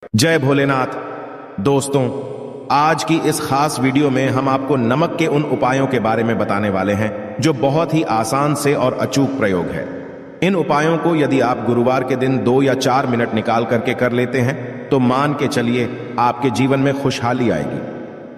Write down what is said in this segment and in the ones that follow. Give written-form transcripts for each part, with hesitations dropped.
जय भोलेनाथ। दोस्तों, आज की इस खास वीडियो में हम आपको नमक के उन उपायों के बारे में बताने वाले हैं जो बहुत ही आसान से और अचूक प्रयोग है। इन उपायों को यदि आप गुरुवार के दिन 2 या 4 मिनट निकाल करके कर लेते हैं तो मान के चलिए आपके जीवन में खुशहाली आएगी।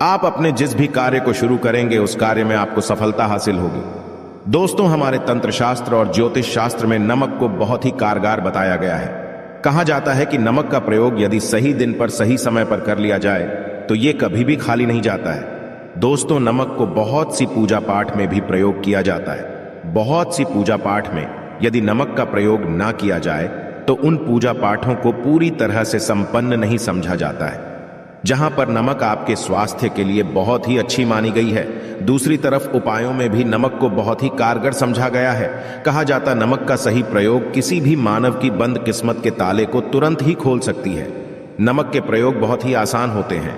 आप अपने जिस भी कार्य को शुरू करेंगे उस कार्य में आपको सफलता हासिल होगी। दोस्तों, हमारे तंत्र शास्त्र और ज्योतिष शास्त्र में नमक को बहुत ही कारगर बताया गया है। कहा जाता है कि नमक का प्रयोग यदि सही दिन पर सही समय पर कर लिया जाए तो ये कभी भी खाली नहीं जाता है। दोस्तों, नमक को बहुत सी पूजा पाठ में भी प्रयोग किया जाता है। बहुत सी पूजा पाठ में यदि नमक का प्रयोग ना किया जाए तो उन पूजा पाठों को पूरी तरह से संपन्न नहीं समझा जाता है। जहां पर नमक आपके स्वास्थ्य के लिए बहुत ही अच्छी मानी गई है, दूसरी तरफ उपायों में भी नमक को बहुत ही कारगर समझा गया है। कहा जाता नमक का सही प्रयोग किसी भी मानव की बंद किस्मत के ताले को तुरंत ही खोल सकती है। नमक के प्रयोग बहुत ही आसान होते हैं,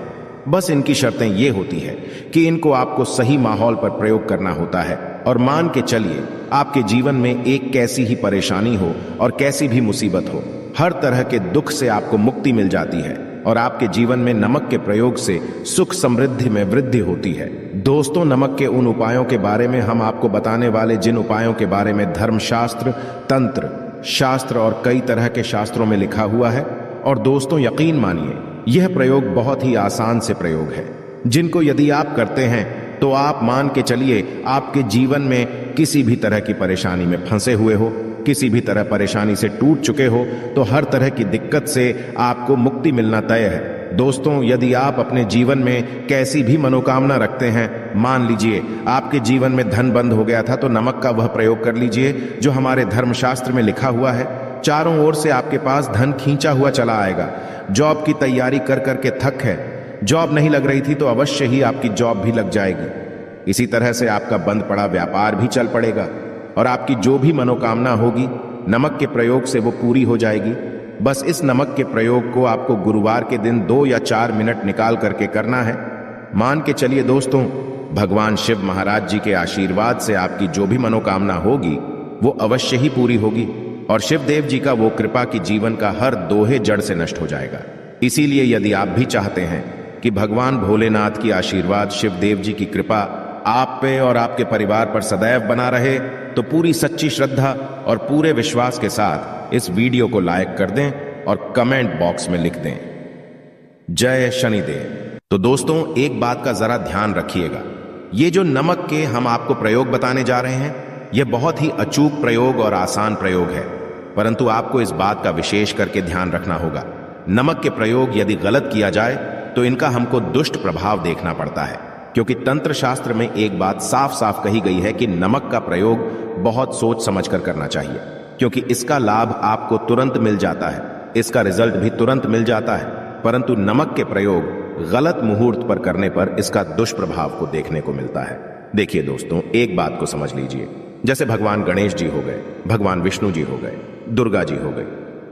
बस इनकी शर्तें ये होती है कि इनको आपको सही माहौल पर प्रयोग करना होता है। और मान के चलिए आपके जीवन में एक कैसी ही परेशानी हो और कैसी भी मुसीबत हो, हर तरह के दुख से आपको मुक्ति मिल जाती है और आपके जीवन में नमक के प्रयोग से सुख समृद्धि में वृद्धि होती है। दोस्तों, नमक के उन उपायों के बारे में हम आपको बताने वाले जिन उपायों के बारे में धर्मशास्त्र, तंत्र शास्त्र और कई तरह के शास्त्रों में लिखा हुआ है, और दोस्तों यकीन मानिए यह प्रयोग बहुत ही आसान से प्रयोग है, जिनको यदि आप करते हैं तो आप मान के चलिए आपके जीवन में किसी भी तरह की परेशानी में फंसे हुए हो, किसी भी तरह परेशानी से टूट चुके हो तो हर तरह की दिक्कत से आपको मुक्ति मिलना तय है। दोस्तों, यदि आप अपने जीवन में कैसी भी मनोकामना रखते हैं, मान लीजिए आपके जीवन में धन बंद हो गया था, तो नमक का वह प्रयोग कर लीजिए जो हमारे धर्मशास्त्र में लिखा हुआ है। चारों ओर से आपके पास धन खींचा हुआ चला आएगा। जॉब की तैयारी कर करके थक है, जॉब नहीं लग रही थी तो अवश्य ही आपकी जॉब भी लग जाएगी। इसी तरह से आपका बंद पड़ा व्यापार भी चल पड़ेगा और आपकी जो भी मनोकामना होगी नमक के प्रयोग से वो पूरी हो जाएगी। बस इस नमक के प्रयोग को आपको गुरुवार के दिन 2 या 4 मिनट निकाल करके करना है। मान के चलिए दोस्तों, भगवान शिव महाराज जी के आशीर्वाद से आपकी जो भी मनोकामना होगी वो अवश्य ही पूरी होगी और शिव देव जी का वो कृपा की जीवन का हर दोहे जड़ से नष्ट हो जाएगा। इसीलिए यदि आप भी चाहते हैं कि भगवान भोलेनाथ की आशीर्वाद, शिव देव जी की कृपा आप पे और आपके परिवार पर सदैव बना रहे, तो पूरी सच्ची श्रद्धा और पूरे विश्वास के साथ इस वीडियो को लाइक कर दें और कमेंट बॉक्स में लिख दें, जय शनिदेव। तो दोस्तों, एक बात का जरा ध्यान रखिएगा, ये जो नमक के हम आपको प्रयोग बताने जा रहे हैं यह बहुत ही अचूक प्रयोग और आसान प्रयोग है, परंतु आपको इस बात का विशेष करके ध्यान रखना होगा। नमक के प्रयोग यदि गलत किया जाए तो इनका हमको दुष्ट प्रभाव देखना पड़ता है, क्योंकि तंत्र शास्त्र में एक बात साफ साफ कही गई है कि नमक का प्रयोग बहुत सोच समझ कर करना चाहिए, क्योंकि इसका लाभ आपको तुरंत मिल जाता है, इसका रिजल्ट भी तुरंत मिल जाता है, परंतु नमक के प्रयोग गलत मुहूर्त पर करने पर इसका दुष्प्रभाव को देखने को मिलता है। देखिए दोस्तों, एक बात को समझ लीजिए, जैसे भगवान गणेश जी हो गए, भगवान विष्णु जी हो गए, दुर्गा जी हो गई,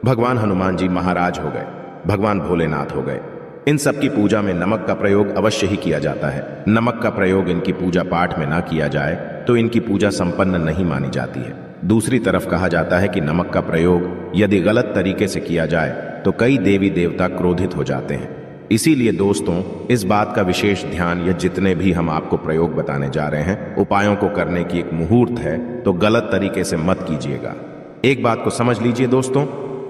भगवान हनुमान जी महाराज हो गए, भगवान भोलेनाथ हो गए, इन सब की पूजा में नमक का प्रयोग अवश्य ही किया जाता है। नमक का प्रयोग इनकी पूजा पाठ में ना किया जाए तो इनकी पूजा संपन्न नहीं मानी जाती है। दूसरी तरफ कहा जाता है कि नमक का प्रयोग यदि गलत तरीके से किया जाए तो कई देवी देवता क्रोधित हो जाते हैं। इसीलिए दोस्तों, इस बात का विशेष ध्यान, यह जितने भी हम आपको प्रयोग बताने जा रहे हैं, उपायों को करने की एक मुहूर्त है, तो गलत तरीके से मत कीजिएगा। एक बात को समझ लीजिए दोस्तों,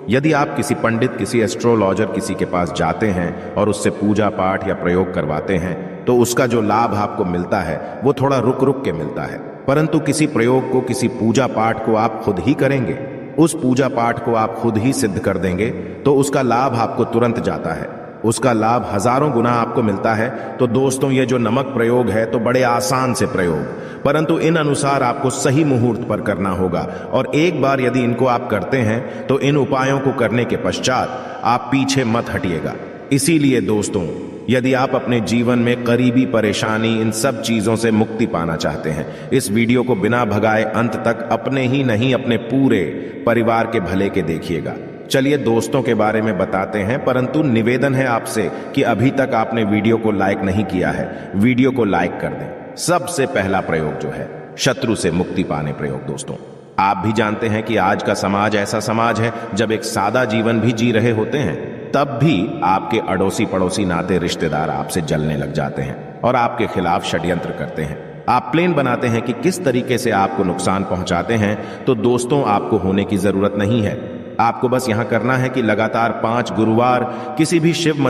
यदि आप किसी पंडित, किसी एस्ट्रोलॉजर किसी के पास जाते हैं और उससे पूजा पाठ या प्रयोग करवाते हैं तो उसका जो लाभ आपको मिलता है वो थोड़ा रुक रुक के मिलता है, परंतु किसी प्रयोग को, किसी पूजा पाठ को आप खुद ही करेंगे, उस पूजा पाठ को आप खुद ही सिद्ध कर देंगे तो उसका लाभ आपको तुरंत जाता है, उसका लाभ हजारों गुना आपको मिलता है। तो दोस्तों, ये जो नमक प्रयोग है तो बड़े आसान से प्रयोग, परंतु इन अनुसार आपको सही मुहूर्त पर करना होगा। और एक बार यदि इनको आप करते हैं तो इन उपायों को करने के पश्चात आप पीछे मत हटिएगा। इसीलिए दोस्तों, यदि आप अपने जीवन में करीबी परेशानी, इन सब चीजों से मुक्ति पाना चाहते हैं, इस वीडियो को बिना भगाए अंत तक अपने ही नहीं अपने पूरे परिवार के भले के देखिएगा। चलिए दोस्तों के बारे में बताते हैं, परंतु निवेदन है आपसे कि अभी तक आपने वीडियो को लाइक नहीं किया है, वीडियो को लाइक कर दें। सबसे पहला प्रयोग जो है शत्रु से मुक्ति पाने प्रयोग। दोस्तों, आप भी जानते हैं कि आज का समाज ऐसा समाज है जब एक सादा जीवन भी जी रहे होते हैं, तब भी आपके अड़ोसी पड़ोसी नाते रिश्तेदार आपसे जलने लग जाते हैं और आपके खिलाफ षड्यंत्र करते हैं। आप प्लान बनाते हैं कि किस तरीके से आपको नुकसान पहुंचाते हैं। तो दोस्तों, आपको होने की जरूरत नहीं है। आपको बस यहां करना है कि लगातार 5 गुरुवार किसी भी शिव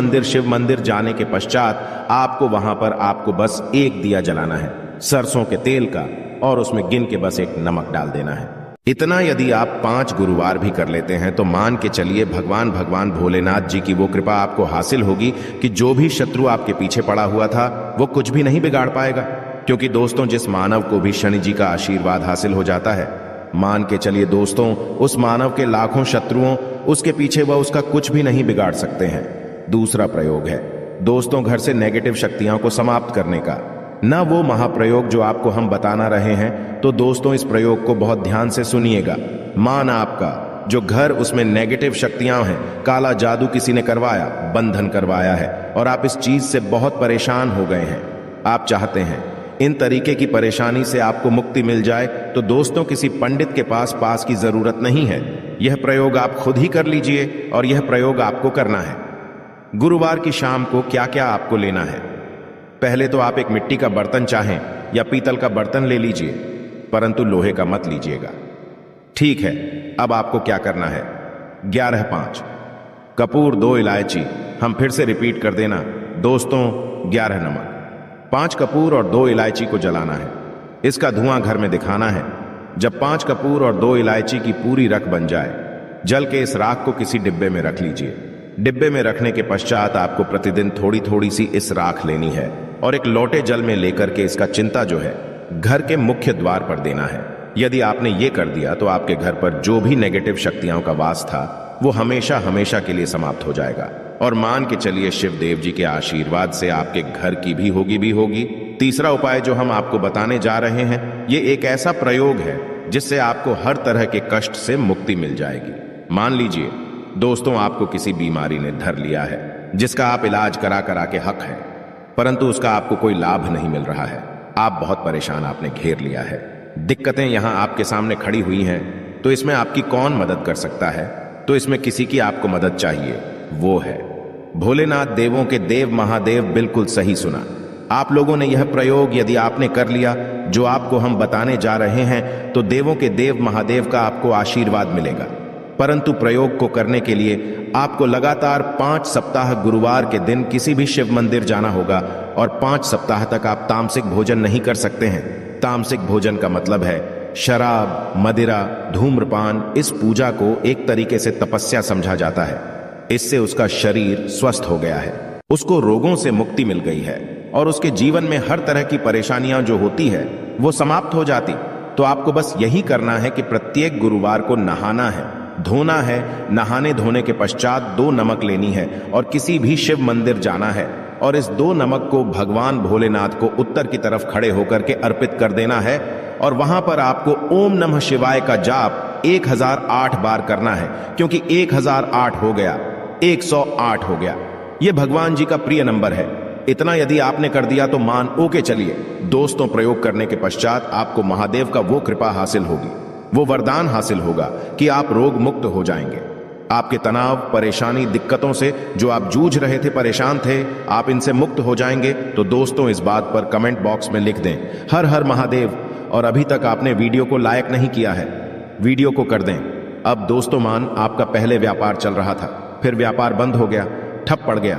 मंदिर जाने के पश्चात आपको वहां पर आपको बस एक दिया जलाना है सरसों के तेल का, और उसमें गिन के बस एक नमक डाल देना है। इतना यदि आप 5 गुरुवार भी कर लेते हैं तो मान के चलिए भगवान भोलेनाथ जी की वो कृपा आपको हासिल होगी कि जो भी शत्रु आपके पीछे पड़ा हुआ था वो कुछ भी नहीं बिगाड़ पाएगा। क्योंकि दोस्तों, जिस मानव को भी शनि जी का आशीर्वाद हासिल हो जाता है, मान के चलिए दोस्तों, उस मानव के लाखों शत्रुओं उसके पीछे वह उसका कुछ भी नहीं बिगाड़ सकते हैं। दूसरा प्रयोग है दोस्तों, घर से नेगेटिव शक्तियों को समाप्त करने का। ना वो महाप्रयोग जो आपको हम बताना रहे हैं, तो दोस्तों इस प्रयोग को बहुत ध्यान से सुनिएगा। मान आपका जो घर, उसमें नेगेटिव शक्तियां हैं, काला जादू किसी ने करवाया, बंधन करवाया है और आप इस चीज से बहुत परेशान हो गए हैं। आप चाहते हैं इन तरीके की परेशानी से आपको मुक्ति मिल जाए, तो दोस्तों किसी पंडित के पास की जरूरत नहीं है। यह प्रयोग आप खुद ही कर लीजिए और यह प्रयोग आपको करना है। गुरुवार की शाम को क्या क्या आपको लेना है? पहले तो आप एक मिट्टी का बर्तन चाहें या पीतल का बर्तन ले लीजिए, परंतु लोहे का मत लीजिएगा। ठीक है, अब आपको क्या करना है? 11-5 कपूर, 2 इलायची। हम फिर से रिपीट कर देना दोस्तों, 11 नमक, 5 कपूर और 2 इलायची को जलाना है। इसका धुआं घर में दिखाना है। जब 5 कपूर और 2 इलायची की पूरी रख बन जाए, जल के इस राख को किसी डिब्बे में रख लीजिए। डिब्बे में रखने के पश्चात आपको प्रतिदिन थोड़ी थोड़ी सी इस राख लेनी है और एक लोटे जल में लेकर के इसका चिंता जो है घर के मुख्य द्वार पर देना है। यदि आपने ये कर दिया तो आपके घर पर जो भी नेगेटिव शक्तियों का वास था वो हमेशा हमेशा के लिए समाप्त हो जाएगा। और मान के चलिए शिव देव जी के आशीर्वाद से आपके घर की भी होगी। तीसरा उपाय जो हम आपको बताने जा रहे हैं, ये एक ऐसा प्रयोग है जिससे आपको हर तरह के कष्ट से मुक्ति मिल जाएगी। मान लीजिए दोस्तों, आपको किसी बीमारी ने धर लिया है जिसका आप इलाज करा के हक है, परंतु उसका आपको कोई लाभ नहीं मिल रहा है। आप बहुत परेशान, आपने घेर लिया है। दिक्कतें यहां आपके सामने खड़ी हुई हैं, तो इसमें आपकी कौन मदद कर सकता है? तो इसमें किसी की आपको मदद चाहिए, वो है भोलेनाथ, देवों के देव महादेव। बिल्कुल सही सुना आप लोगों ने। यह प्रयोग यदि आपने कर लिया जो आपको हम बताने जा रहे हैं, तो देवों के देव महादेव का आपको आशीर्वाद मिलेगा। परंतु प्रयोग को करने के लिए आपको लगातार 5 सप्ताह गुरुवार के दिन किसी भी शिव मंदिर जाना होगा और 5 सप्ताह तक आप तामसिक भोजन नहीं कर सकते हैं। तामसिक भोजन का मतलब है शराब, मदिरा, धूम्रपान। इस पूजा को एक तरीके से तपस्या समझा जाता है। इससे उसका शरीर स्वस्थ हो गया है, उसको रोगों से मुक्ति मिल गई है और उसके जीवन में हर तरह की परेशानियां जो होती है वो समाप्त हो जाती। तो आपको बस यही करना है कि प्रत्येक गुरुवार को नहाना है, धोना है। नहाने धोने के पश्चात 2 नमक लेनी है और किसी भी शिव मंदिर जाना है और इस 2 नमक को भगवान भोलेनाथ को उत्तर की तरफ खड़े होकर के अर्पित कर देना है। और वहां पर आपको ओम नमः शिवाय का जाप 1008 बार करना है, क्योंकि 1008 हो गया, 108 हो गया। यह भगवान जी का प्रिय नंबर है। इतना यदि आपने कर दिया तो मान ओके चलिए दोस्तों, प्रयोग करने के पश्चात आपको महादेव का वो कृपा हासिल होगी, वो वरदान हासिल होगा कि आप रोग मुक्त हो जाएंगे। आपके तनाव, परेशानी, दिक्कतों से जो आप जूझ रहे थे, परेशान थे, आप इनसे मुक्त हो जाएंगे। तो दोस्तों इस बात पर कमेंट बॉक्स में लिख दें हर हर महादेव। और अभी तक आपने वीडियो को लाइक नहीं किया है, वीडियो को कर दें। अब दोस्तों, मान आपका पहले व्यापार चल रहा था, फिर व्यापार बंद हो गया, ठप पड़ गया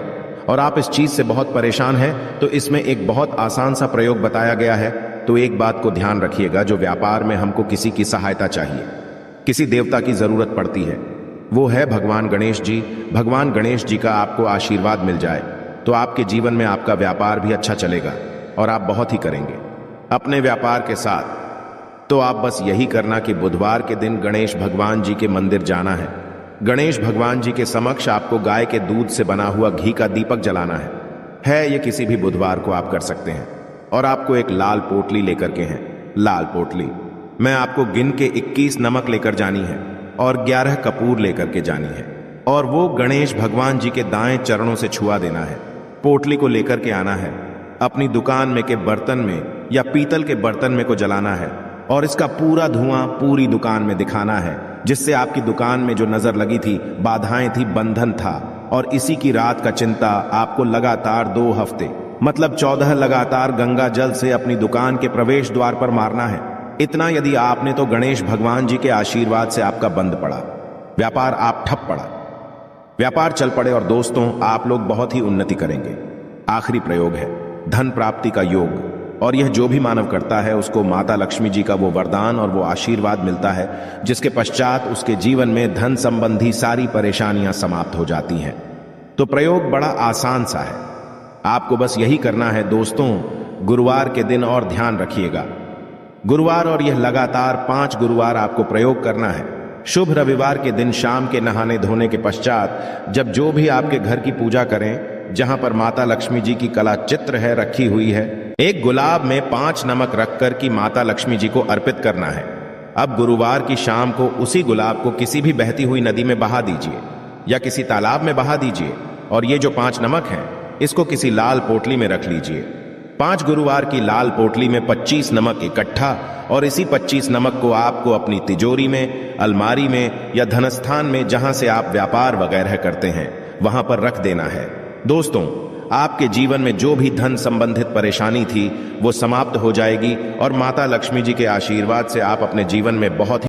और आप इस चीज से बहुत परेशान हैं, तो इसमें एक बहुत आसान सा प्रयोग बताया गया है। तो एक बात को ध्यान रखिएगा, जो व्यापार में हमको किसी की सहायता चाहिए, किसी देवता की जरूरत पड़ती है, वो है भगवान गणेश जी। भगवान गणेश जी का आपको आशीर्वाद मिल जाए तो आपके जीवन में आपका व्यापार भी अच्छा चलेगा और आप बहुत ही करेंगे अपने व्यापार के साथ। तो आप बस यही करना कि बुधवार के दिन गणेश भगवान जी के मंदिर जाना है। गणेश भगवान जी के समक्ष आपको गाय के दूध से बना हुआ घी का दीपक जलाना है। ये किसी भी बुधवार को आप कर सकते हैं। और आपको एक लाल पोटली लेकर के हैं, लाल पोटली मैं आपको गिन के 21 नमक लेकर जानी है और 11 कपूर लेकर के जानी है और वो गणेश भगवान जी के दाएं चरणों से छुआ देना है। पोटली को लेकर के आना है, अपनी दुकान में के बर्तन में या पीतल के बर्तन में को जलाना है और इसका पूरा धुआं पूरी दुकान में दिखाना है, जिससे आपकी दुकान में जो नजर लगी थी, बाधाएं थी, बंधन था और इसी की रात का चिंता आपको लगातार 2 हफ्ते मतलब 14 लगातार गंगा जल से अपनी दुकान के प्रवेश द्वार पर मारना है। इतना यदि आपने तो गणेश भगवान जी के आशीर्वाद से आपका बंद पड़ा, व्यापार आप ठप पड़ा, व्यापार चल पड़े और दोस्तों आप लोग बहुत ही उन्नति करेंगे। आखिरी प्रयोग है धन प्राप्ति का योग, और यह जो भी मानव करता है उसको माता लक्ष्मी जी का वो वरदान और वो आशीर्वाद मिलता है जिसके पश्चात उसके जीवन में धन संबंधी सारी परेशानियां समाप्त हो जाती हैं। तो प्रयोग बड़ा आसान सा है, आपको बस यही करना है दोस्तों। गुरुवार के दिन और ध्यान रखिएगा, गुरुवार और यह लगातार 5 गुरुवार आपको प्रयोग करना है। शुभ रविवार के दिन शाम के नहाने धोने के पश्चात जब जो भी आपके घर की पूजा करें जहां पर माता लक्ष्मी जी की कला चित्र है रखी हुई है, एक गुलाब में 5 नमक रखकर की माता लक्ष्मी जी को अर्पित करना है। अब गुरुवार की शाम को उसी गुलाब को किसी भी बहती हुई नदी में बहा दीजिए या किसी तालाब में बहा दीजिए, और ये जो 5 नमक हैं इसको किसी लाल पोटली में रख लीजिए। 5 गुरुवार की लाल पोटली में 25 नमक इकट्ठा, और इसी 25 नमक को आपको अपनी तिजोरी में, अलमारी में या धनस्थान में जहां से आप व्यापार वगैरह करते हैं वहां पर रख देना है। दोस्तों आपके जीवन में जो भी धन संबंधित परेशानी थी वो समाप्त हो जाएगी और माता लक्ष्मी जी के आशीर्वाद से आप अपने जीवन में बहुत